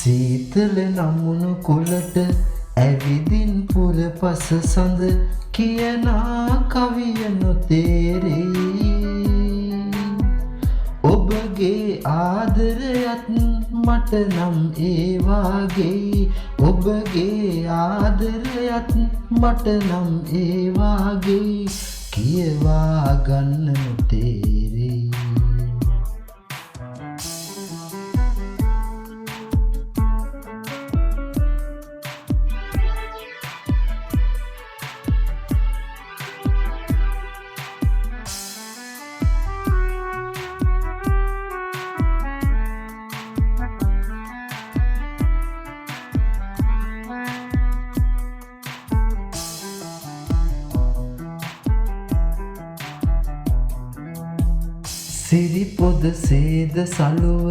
සීතල නමුණු කොළට ඇවිදින් පුරපස සඳ කියනා කවිය නොතේරෙයි. ඔබගේ ආදරයත් මට නම් ඒ වාගේ. ඔබගේ ආදරයත් මට නම් ඒ වාගේ. කියවා ගන්න නොතේරෙයි. සිරිපොද සේද සලුව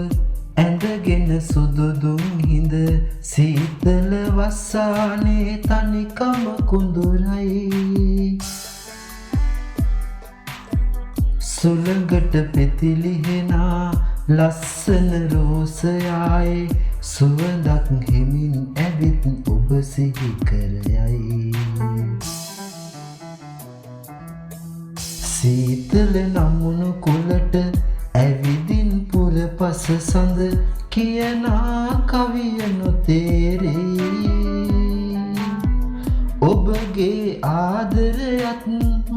ඇඳගෙන සුදුදුන් හිඳ සීතල වස්සානේ තනිකම කුඳුරයි. සුළඟට පෙතිලිහෙනා ලස්සන රෝසයායි සුවඳක් හිමින් ඇවිත් ඔබ සිහි කරයයි. සීතල නමුණු කොළට ඇවිදින් පුරපස සඳ කියනා කවිය නොතේරෙයි. ඔබගේ ආදරයත්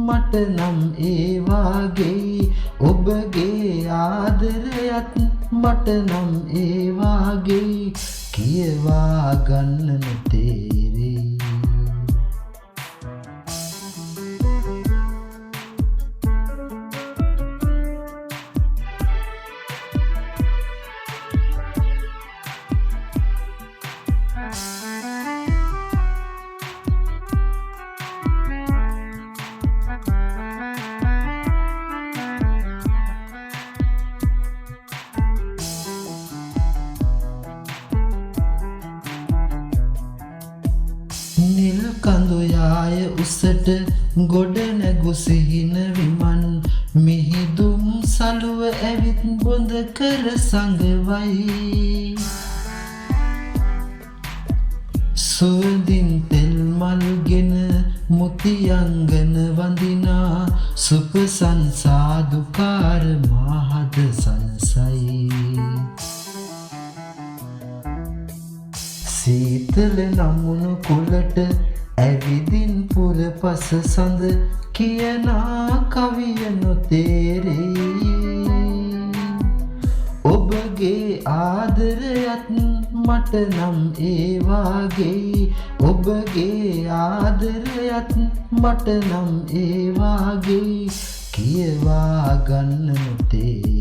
මට නම් ඒ වාගේ. ඔබගේ ආදරයත් මට නම් ඒ වාගේ. කියවා ගන්න නොතේරෙයි. නිල් කඳු යාය උසට ගොඩ නැගු සිහින විමන් මිහිදුම් සලුව ඇවිත් බොඳ කර සඟවයි. සුවඳින් තෙල් මල්ගෙන මුතියංගන වඳිනා සුපසන් සාදුකාර මාහද සනසයි. සීතල නමුණු කොළට ඇවිදින් පුරපස සඳ කියනා කවිය නොතේරෙයි. ඔබගේ ආදරයත් මට නම් ඒ වාගේ. ඔබගේ ආදරයත් මට නම් ඒ වාගේ. කියවා ගන්න නොතේරෙයි.